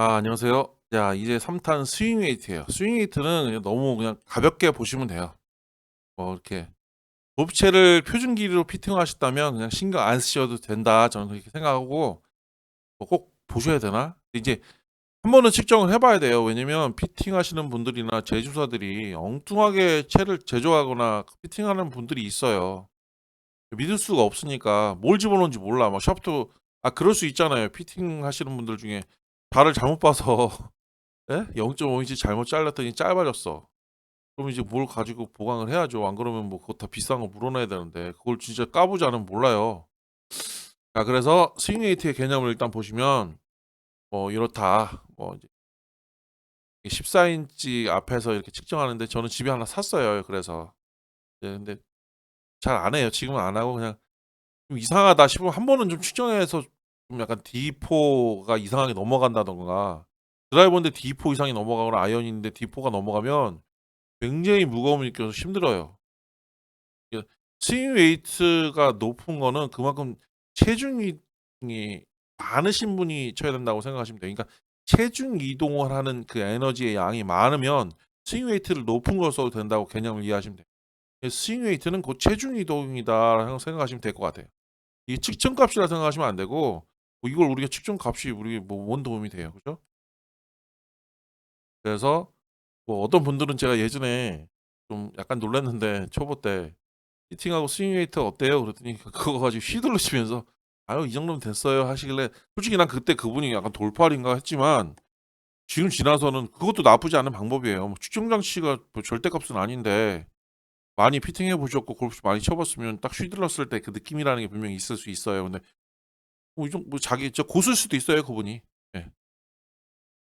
안녕하세요. 야, 이제 3탄 스윙 웨이트예요. 스윙 웨이트는 그냥 너무 그냥 가볍게 보시면 돼요. 이렇게 부피체를 표준 길이로 피팅하셨다면 그냥 신경 안 쓰셔도 된다. 저는 그렇게 생각하고 꼭 보셔야 되나? 이제 한 번은 측정을 해 봐야 돼요. 왜냐면 피팅하시는 분들이나 제조사들이 엉뚱하게 채를 제조하거나 피팅하는 분들이 있어요. 믿을 수가 없으니까 뭘 집어넣은지 몰라. 막 샤프트 그럴 수 있잖아요. 피팅하시는 분들 중에 발을 잘못 봐서 예? 0.5인치 잘못 잘랐더니 짧아졌어. 그럼 이제 뭘 가지고 보강을 해야죠. 안 그러면 뭐 그거 다 비싼 거 물어내야 되는데 그걸 진짜 까보지 않으면 몰라요. 그래서 스윙 웨이트의 개념을 일단 보시면 이렇다. 이제 14인치 앞에서 이렇게 측정하는데 저는 집에 하나 샀어요. 그래서 근데 잘 안 해요. 지금은 안 하고 그냥 좀 이상하다 싶으면 한 번은 좀 측정해서 좀 약간 D4가 이상하게 넘어간다던가 드라이버인데 D4 이상이 넘어가거나 아이언인데 D4가 넘어가면 굉장히 무거움이 느껴서 힘들어요. 이게 스윙 웨이트가 높은 거는 그만큼 체중이 많으신 분이 쳐야 된다고 생각하시면 돼요. 그러니까 체중 이동을 하는 그 에너지의 양이 많으면 스윙 웨이트를 높은 걸 써도 된다고 개념을 이해하시면 돼요. 스윙 웨이트는 곧 체중 이동이다라고 생각하시면 될 것 같아요. 이게 측정값이라 생각하시면 안 되고 이걸 우리가 측정값이 우리 뭐 뭔 도움이 돼요. 그죠? 그래서 어떤 분들은 제가 예전에 좀 약간 놀랐는데 초보 때 "피팅하고 스윙 웨이트 어때요?" 그랬더니 그거 가지고 휘둘르시면서 "아유 이 정도면 됐어요." 하시길래 솔직히 난 그때 그분이 약간 돌팔인가 했지만 지금 지나서는 그것도 나쁘지 않은 방법이에요. 뭐 측정 장치가 뭐 절대값은 아닌데 많이 피팅해 보셨고 골프 많이 쳐 봤으면 딱 휘둘렀을 때 그 느낌이라는 게 분명히 있을 수 있어요. 근데 이 정 뭐 자기 진짜 고수일 수도 있어요 그분이. 예.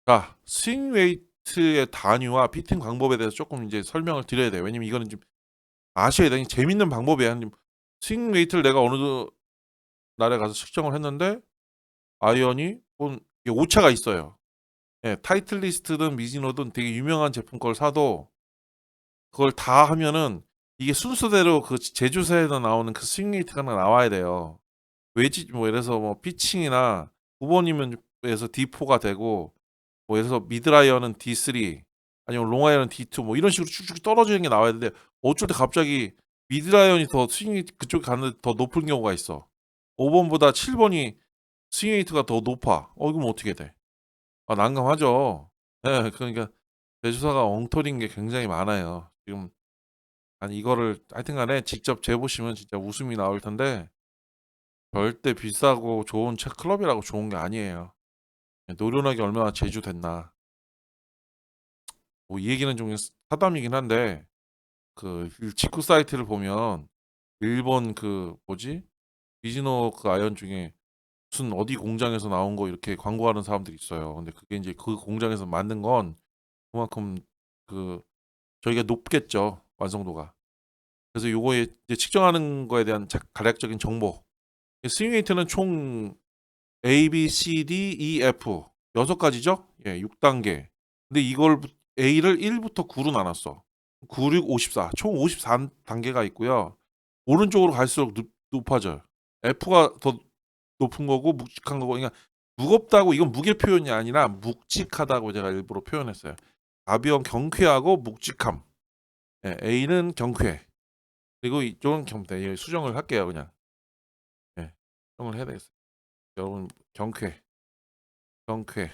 자, 스윙 웨이트의 단위와 피팅 방법에 대해서 쪼끔 이제 설명을 드려야 돼요. 왜냐면 이거는 좀 아셔야 돼요. 재밌는 방법이에요. 스윙 웨이트를 내가 어느 날에 가서 측정을 했는데 아이언이 이게 오차가 있어요. 예, 타이틀리스트든 미즈노든 되게 유명한 제품 걸 사도 그걸 다 하면은 이게 순서대로 그 제조사에서 나오는 그 스윙 웨이트가 나와야 돼요. 웨지 뭐 예를 들어서 뭐 피칭이나 9 번이면 에서 D4가 되고 뭐 예를 들어서 미드 아이언은 D3 아니면 롱 아이언은 D2 뭐 이런 식으로 쭉쭉 떨어지는 게 나와야 되는데 어쩔 때 갑자기 미드 아이언이 더 스윙이 그쪽에 가는데 더 높은 경우가 있어. 5 번보다 7 번이 스윙 웨이트가 더 높아. 그러면 어떻게 돼? 난감하죠. 예. 그러니까 제조사가 엉터리인 게 굉장히 많아요. 지금 아니 이거를 하여튼 간에 직접 재 보시면 진짜 웃음이 나올 텐데 절대 비싸고 좋은 클럽이라고 좋은 게 아니에요. 노련하게 얼마나 제조됐나. 이 얘기는 좀 사담이긴 한데 직구 사이트를 보면 일본 그 뭐지? 미즈노 그 아이언 중에 무슨 어디 공장에서 나온 거 이렇게 광고하는 사람들이 있어요. 근데 그게 인제 그 공장에서 만든 건 그만큼 그 저희가 높겠죠, 완성도가. 그래서 요거에 이제 측정하는 거에 대한 간략적인 정보. 스윙 웨이트는 총 A, B, C, D, E, F 6 가지죠? 예, 6 단계. 근데 이걸 A를 1 부터 9로 나눴어. 9, 6, 54. 총 54 단계가 있고요. 오른쪽으로 갈수록 높아져요. F가 더 높은 거고 묵직한 거고 그러니까 무겁다고 이건 무게 표현이 아니라 묵직하다고 제가 일부러 표현했어요. 가벼운 경쾌하고 묵직함. 예, A는 경쾌. 그리고 이쪽은 예, 수정을 할게요, 그냥. 예. 수정을 해야 되겠어요. 여러분 경쾌, 경쾌.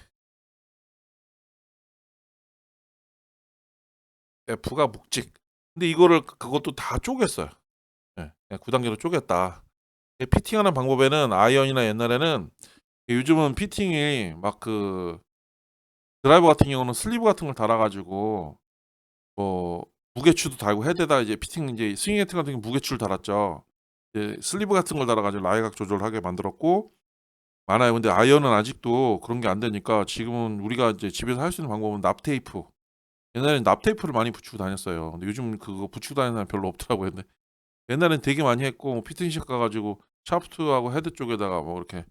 F가 묵직. 근데 이거를 그것도 다 쪼갰어요. 예. 그냥 9 단계로 쪼갰다. 피팅하는 방법에는 아이언이나 옛날에는 요즘은 피팅이 막 드라이버 같은 경우는 슬리브 같은 걸 달아 가지고 뭐 무게추도 달고 헤드에다 이제 피팅 인제 스윙 헤드 같은 경우 무게추를 달았죠. 이제 슬리브 같은 걸 달아 가지고 라이각 조절하게 만들었고 많아요. 근데 아이언은 아직도 그런 게 안 되니까 지금은 우리가 이제 집에서 할 수 있는 방법은 납 테이프. 옛날에는 납 테이프를 많이 붙이고 다녔어요. 근데 요즘 그거 붙이고 다니는 사람 별로 없더라고요. 근데 옛날엔 되게 많이 했고 피팅샵 가 가지고 샤프트하고 헤드 쪽에다가 뭐 이렇게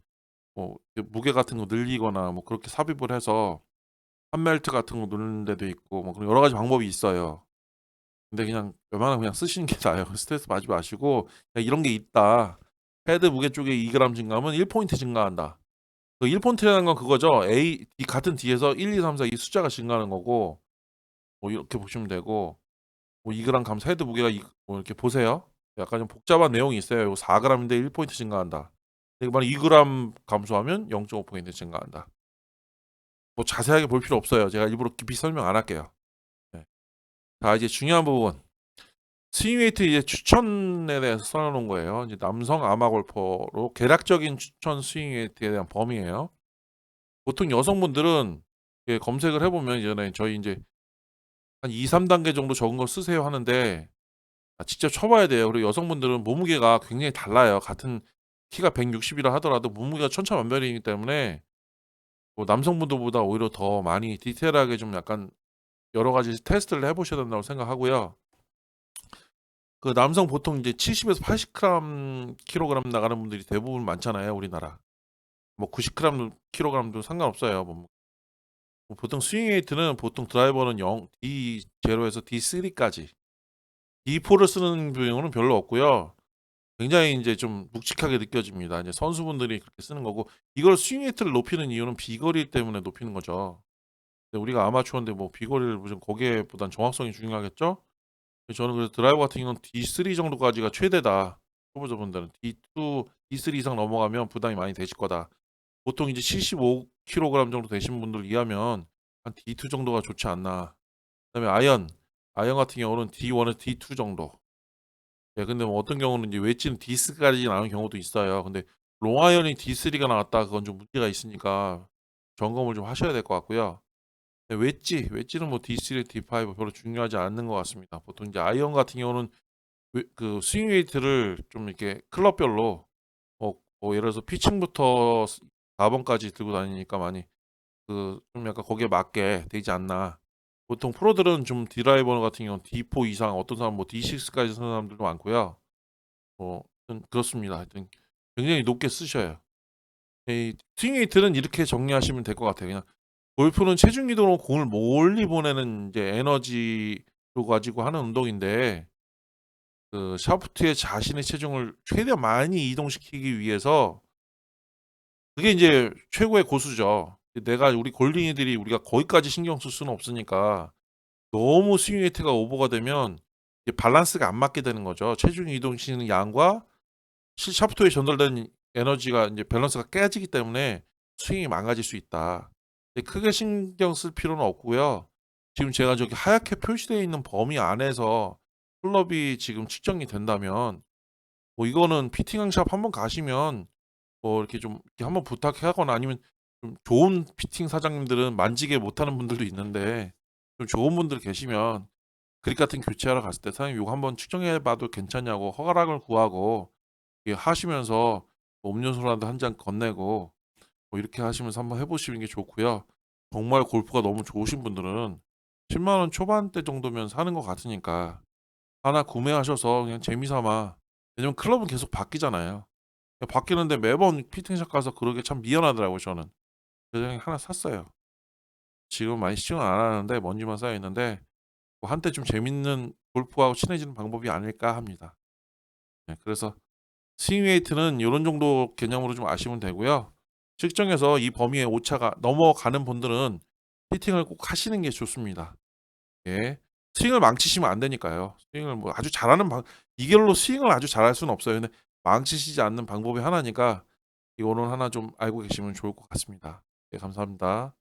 무게 같은 거 늘리거나 뭐 그렇게 삽입을 해서 판멜트 같은 거 누르는 데도 있고 뭐 그런 여러 가지 방법이 있어요. 근데 그냥 웬만하면 그냥 쓰시는 게 나아요. 스트레스 받지 마시고 '이런 게 있다. 헤드 무게 쪽에 2 그램 증가하면 1 포인트 증가한다.' 그 1폰트라는 건 그거죠. A 이 같은 D에서 1, 2, 3, 4 이 숫자가 증가하는 거고 뭐 이렇게 보시면 되고 뭐 2g 감소 헤드 무게가 뭐 이렇게 보세요. 약간 좀 복잡한 내용이 있어요. 요 4g인데 1포인트 증가한다. 이거 만약 2g 감소하면 0.5포인트 증가한다. 뭐 자세하게 볼 필요 없어요. 제가 일부러 깊이 설명 안 할게요. 네. 자, 이제 중요한 부분. 스윙웨이트 이제 추천에 대해서 써놓은 거예요. 이제 남성 아마 골퍼로 개략적인 추천 스윙웨이트에 대한 범위예요. 보통 여성분들은 검색을 해보면 예전에 저희 이제 한 2, 3단계 정도 적은 걸 쓰세요 하는데 직접 쳐봐야 돼요. 그리고 여성분들은 몸무게가 굉장히 달라요. 같은 키가 160이라 하더라도 몸무게가 천차만별이기 때문에 뭐 남성분들보다 오히려 더 많이 디테일하게 좀 약간 여러 가지 테스트를 해보셔야 된다고 생각하고요. 그 남성 보통 이제 70에서 80g 킬로그램 나가는 분들이 대부분 많잖아요, 우리나라. 뭐 90g 킬로그램도 상관없어요. 뭐 보통 스윙웨이트는 보통 드라이버는 0, D0에서 D3까지 D4를 쓰는 경우는 별로 없고요. 굉장히 이제 좀 묵직하게 느껴집니다. 이제 선수분들이 그렇게 쓰는 거고 이걸 스윙웨이트를 높이는 이유는 비거리 때문에 높이는 거죠. 근데 우리가 아마추어인데 뭐 비거리를 무슨 거기에보단 정확성이 중요하겠죠? 저는 그래서 드라이버 같은 경우는 D3 정도까지가 최대다. 초보자분들은 D2, D3 이상 넘어가면 부담이 많이 되실 거다. 보통 이제 75kg 정도 되신 분들 이하면 한 D2 정도가 좋지 않나. 그다음에 아이언 같은 경우는 D1에서 D2 정도. 예, 근데 뭐 어떤 경우는 이제 웨지는 D3까지 나오는 경우도 있어요. 근데 롱아이언이 D3가 나왔다 그건 좀 문제가 있으니까 점검을 좀 하셔야 될 것 같고요. 네, 웨지는 뭐 D3, D5 별로 중요하지 않는 것 같습니다. 보통 이제 아이언 같은 경우는 그 스윙 웨이트를 좀 이렇게 클럽별로 뭐 예를 들어서 피칭부터 4번까지 들고 다니니까 많이 그 좀 약간 거기에 맞게 되지 않나. 보통 프로들은 좀 드라이버 같은 경우는 D4 이상 어떤 사람 뭐 D6까지 쓰는 사람들도 많고요. 하여튼 그렇습니다. 하여튼 굉장히 높게 쓰셔요. 이 스윙 웨이트는 이렇게 정리하시면 될 것 같아요. 그냥 골프는 체중 이동으로 공을 멀리 보내는 이제 에너지로 가지고 하는 운동인데 그 샤프트에 자신의 체중을 최대한 많이 이동시키기 위해서 그게 이제 최고의 고수죠. 우리 골린이들이 우리가 거기까지 신경 쓸 수는 없으니까 너무 스윙 웨이트가 오버가 되면 이제 밸런스가 안 맞게 되는 거죠. 체중 이동시키는 양과 샤프트에 전달된 에너지가 이제 밸런스가 깨지기 때문에 스윙이 망가질 수 있다. 크게 신경 쓸 필요는 없고요. 지금 제가 저기 하얗게 표시되어 있는 범위 안에서 클럽이 지금 측정이 된다면 뭐 이거는 피팅왕 샵 한번 가시면 뭐 이렇게 좀 이렇게 한번 부탁하거나 아니면 좀 좋은 피팅 사장님들은 만지게 못하는 분들도 있는데 좀 좋은 분들 계시면 그립 같은 교체하러 갔을 때 사장님 이거 한번 측정해 봐도 괜찮냐고 허가락을 구하고 이렇게 하시면서 뭐 음료수라도 한 잔 건네고 뭐 이렇게 하시면서 한번 해보시는 게 좋고요. 정말 골프가 너무 좋으신 분들은 10만 원 초반대 정도면 사는 것 같으니까 하나 구매하셔서 그냥 재미삼아. 왜냐면 클럽은 계속 바뀌잖아요. 바뀌는데 매번 피팅샵 가서 그러게 참 미안하더라고요, 저는. 그래서 그냥 하나 샀어요. 지금 많이 시중은 안 하는데 먼지만 쌓여 있는데 뭐 한때 좀 재밌는 골프하고 친해지는 방법이 아닐까 합니다. 네, 그래서 스윙 웨이트는 요런 정도 개념으로 좀 아시면 되고요. 측정해서 이 범위의 오차가 넘어가는 분들은 피팅을 꼭 하시는 게 좋습니다. 예. 스윙을 망치시면 안 되니까요. 스윙을 뭐 아주 잘하는 이걸로 스윙을 아주 잘할 수는 없어요. 근데 망치시지 않는 방법이 하나니까 이거는 하나 좀 알고 계시면 좋을 것 같습니다. 네, 감사합니다.